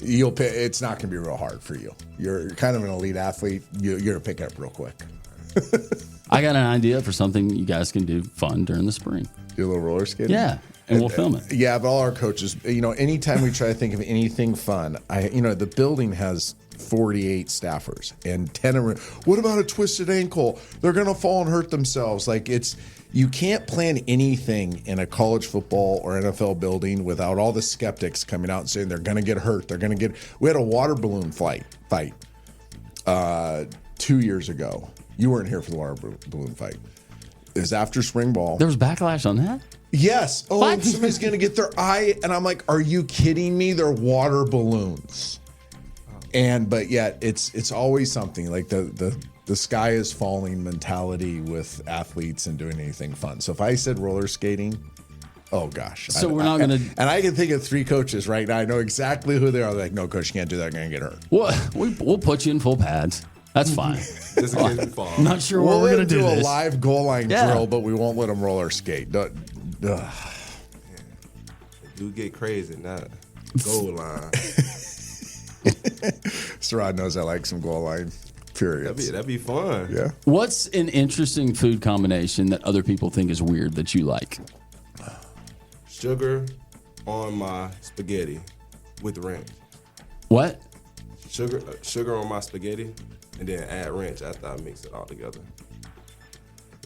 It's not going to be real hard for you. You're kind of an elite athlete. You're going to pick it up real quick. I got an idea for something you guys can do fun during the spring. Do a little roller skating? Yeah. And we'll film it. Yeah, but all our coaches, anytime we try to think of anything fun, the building has 48 staffers and 10 are, what about a twisted ankle? They're going to fall and hurt themselves. You can't plan anything in a college football or NFL building without all the skeptics coming out and saying they're going to get hurt. We had a water balloon fight 2 years ago. You weren't here for the water balloon fight. It was after spring ball. There was backlash on that? Yes. Oh, What? somebody's going to get their eye. And I'm like, are you kidding me? They're water balloons. But yet it's always something like the sky is falling mentality with athletes and doing anything fun. So if I said roller skating, oh gosh. So we're not going to. And I can think of 3 coaches right now. I know exactly who they are. They're like, no, coach, you can't do that. You're going to get hurt. Well, we'll put you in full pads. That's fine. Just in case we fall. I'm not sure what we're going to do a this. live goal line drill, but we won't let them roller skate. It do get crazy, not goal line. Sirad knows I like some goal line periods. That'd be fun. Yeah. What's an interesting food combination that other people think is weird that you like? Sugar on my spaghetti with ranch. What? Sugar on my spaghetti, and then add ranch after I mix it all together.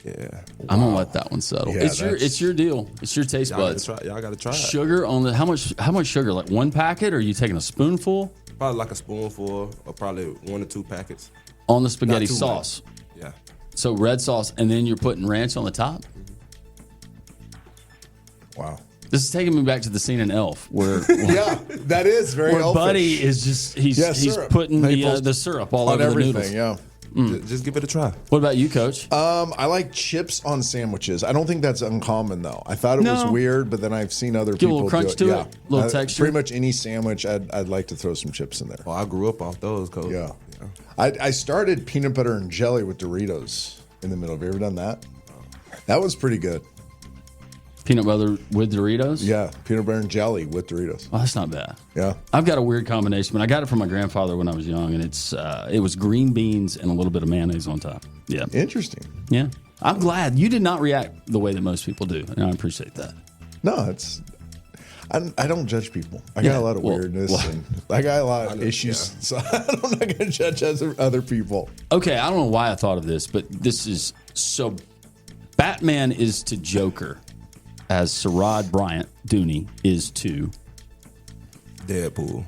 Yeah. I'm gonna let that one settle. Yeah, it's your deal. It's your taste buds. Y'all gotta try it. Sugar on the how much sugar? Like one packet, or are you taking a spoonful Probably like a spoonful, or probably 1 or 2 packets. on the spaghetti Not too sauce? much. Yeah. So red sauce, and then you're putting ranch on the top. Wow. This is taking me back to the scene in Elf, where Yeah, that is very where elfish. Buddy is just he's syrup. putting Maple the syrup all on over the everything. noodles. Yeah. Just give it a try. What about you, Coach? I like chips on sandwiches. I don't think that's uncommon though. I thought it was No. weird, but then I've seen other Give a people little crunch do to Yeah. it, little texture. Pretty much any sandwich, I'd like to throw some chips in there. Well, I grew up off those, Coach. Yeah. I started peanut butter and jelly with Doritos in the middle. Have you ever done that? That was pretty good. Peanut butter with Doritos? Yeah, peanut butter and jelly with Doritos. Oh, that's not bad. Yeah. I've got a weird combination, but I got it from my grandfather when I was young, and it was green beans and a little bit of mayonnaise on top. Yeah. Interesting. Yeah. I'm glad you did not react the way that most people do, and I appreciate that. No, I don't judge people. I got a lot of weirdness and I got a lot of issues, so I'm not going to judge other people. Okay, I don't know why I thought of this, but this is so. Batman is to Joker as Sirad Bryant Dooney is to Deadpool.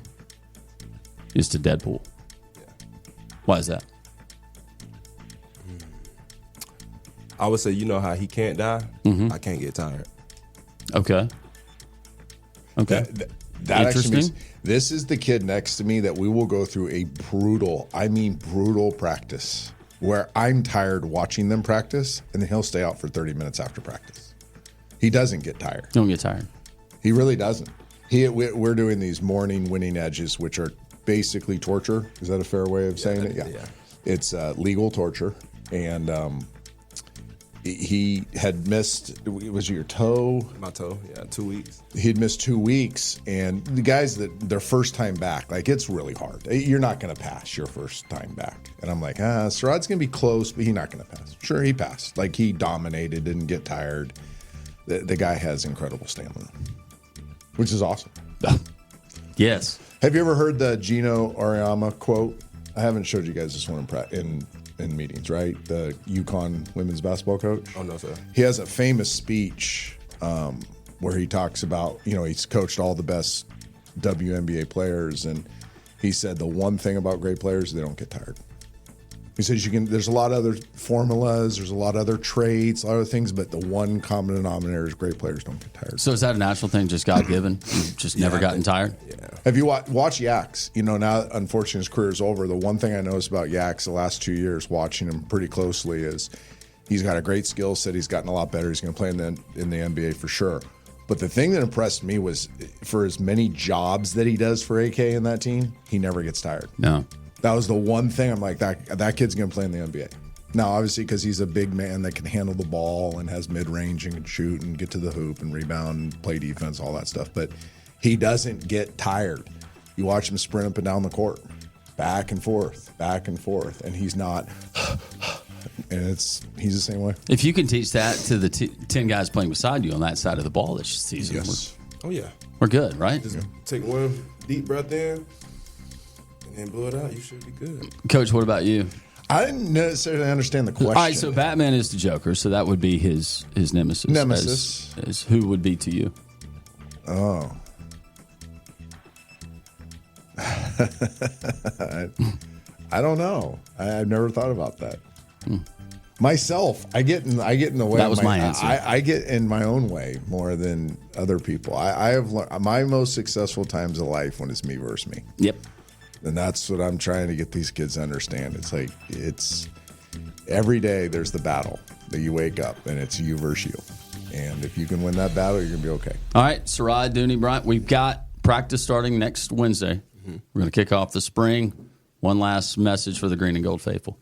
Deadpool. Why is that? I would say, you know how he can't die? Mm-hmm. I can't get tired. Okay. Okay. That actually Interesting. means this is the kid next to me that we will go through a brutal practice where I'm tired watching them practice, and then he'll stay out for 30 minutes after practice. He doesn't get tired. Don't get tired. He really doesn't. We're doing these morning winning edges, which are basically torture. Is that a fair way of saying it? Yeah. It's legal torture. And he had missed, was it your toe? My toe, 2 weeks. He'd missed 2 weeks, and the guys that their first time back, like it's really hard. You're not going to pass your first time back. And I'm like, Sirad's going to be close, but he's not going to pass. Sure, he passed. Like he dominated, didn't get tired. The guy has incredible stamina, which is awesome. Yes. Have you ever heard the Gino Auriemma quote? I haven't showed you guys this one in meetings, right? The UConn women's basketball coach. Oh, no, sir. He has a famous speech where he talks about, he's coached all the best WNBA players, and he said the one thing about great players, they don't get tired. He says there's a lot of other formulas, there's a lot of other traits, a lot of other things, but the one common denominator is great players don't get tired. So is that a natural thing, just God given? You've just never gotten tired? Yeah. Have you watched Yaks? Now, unfortunately, his career is over. The one thing I noticed about Yaks the last 2 years, watching him pretty closely, is he's got a great skill set. He's gotten a lot better. He's going to play in the NBA for sure. But the thing that impressed me was for as many jobs that he does for AK in that team, he never gets tired. No. That was the one thing I'm like, that kid's going to play in the NBA. Now, obviously, because he's a big man that can handle the ball and has mid-range and can shoot and get to the hoop and rebound and play defense, all that stuff. But he doesn't get tired. You watch him sprint up and down the court, back and forth, and he's not. And he's the same way. If you can teach that to the 10 guys playing beside you on that side of the ball this season, Yes. Oh, yeah. we're good, right? Just take one deep breath in and then blow it out. You should be good. Coach, what about you? I didn't necessarily understand the question. All right, so Batman is the Joker, so that would be his nemesis. Nemesis. As who would be to you? Oh. I don't know. I've never thought about that. Myself, I get in the way. That was my answer. I get in my own way more than other people. I have learned my most successful times of life when it's me versus me. Yep. And that's what I'm trying to get these kids to understand. It's like it's every day there's the battle that you wake up and it's you versus you. And if you can win that battle, you're gonna be okay. All right, Sirad, Dooney, Bryant, we've got practice starting next Wednesday. We're going to kick off the spring. One last message for the Green and Gold faithful.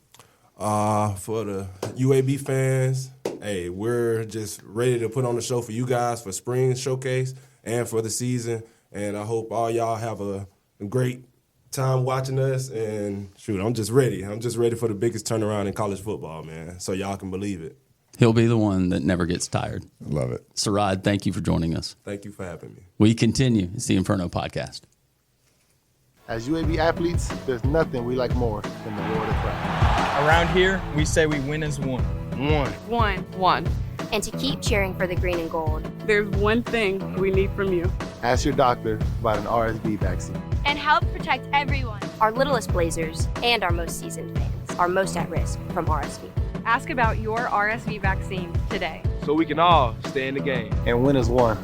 For the UAB fans, hey, we're just ready to put on the show for you guys for spring showcase and for the season. And I hope all y'all have a great time watching us. And, shoot, I'm just ready. I'm just ready for the biggest turnaround in college football, man, so y'all can believe it. He'll be the one that never gets tired. Love it. Sirad, thank you for joining us. Thank you for having me. We continue. It's the Inferno Podcast. As UAB athletes, there's nothing we like more than the roar of the crowd. Around here, we say we win as one. One. And to keep cheering for the green and gold. There's one thing we need from you. Ask your doctor about an RSV vaccine. And help protect everyone. Our littlest Blazers and our most seasoned fans are most at risk from RSV. Ask about your RSV vaccine today. So we can all stay in the game. And win as one.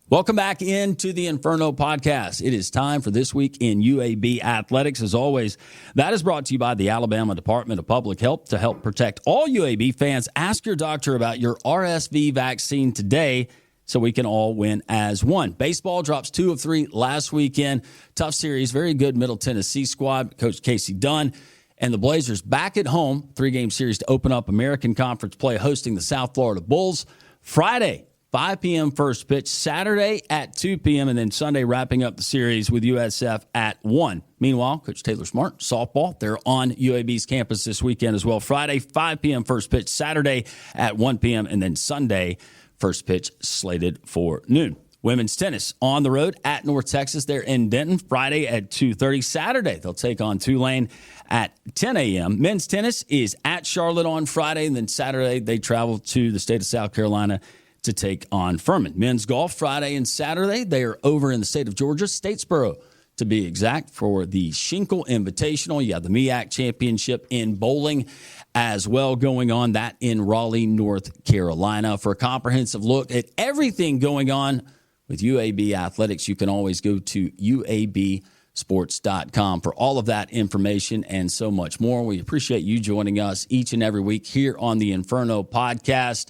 Welcome back into the Inferno Podcast. It is time for This Week in UAB Athletics. As always, that is brought to you by the Alabama Department of Public Health. To help protect all UAB fans, ask your doctor about your RSV vaccine today so we can all win as one. Baseball drops 2 of 3 last weekend. Tough series, very good Middle Tennessee squad. Coach Casey Dunn and the Blazers back at home. 3-game series to open up American Conference play, hosting the South Florida Bulls. Friday, 5 p.m. first pitch, Saturday at 2 p.m., and then Sunday wrapping up the series with USF at 1. Meanwhile, Coach Taylor Smart, softball, they're on UAB's campus this weekend as well. Friday, 5 p.m. first pitch, Saturday at 1 p.m., and then Sunday, first pitch slated for noon. Women's tennis on the road at North Texas. They're in Denton Friday at 2:30. Saturday, they'll take on Tulane at 10 a.m. Men's tennis is at Charlotte on Friday, and then Saturday they travel to the state of South Carolina to take on Furman. Men's golf Friday and Saturday, they are over in the state of Georgia, Statesboro to be exact, for the Schenkel Invitational. You have the MEAC Championship in bowling as well going on, that in Raleigh, North Carolina. For a comprehensive look at everything going on with UAB athletics, you can always go to uabsports.com for all of that information and so much more. We appreciate you joining us each and every week here on the Inferno Podcast.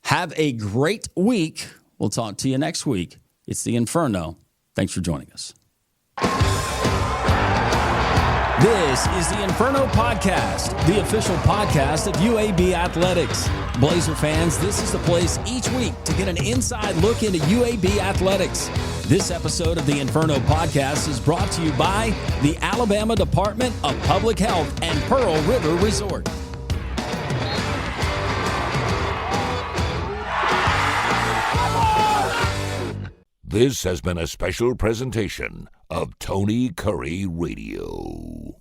Have a great week. We'll talk to you next week. It's the Inferno. Thanks for joining us. This is the Inferno Podcast, the official podcast of UAB Athletics. Blazer fans, this is the place each week to get an inside look into UAB Athletics. This episode of the Inferno Podcast is brought to you by the Alabama Department of Public Health and Pearl River Resort. This has been a special presentation of Tony Kurre Radio.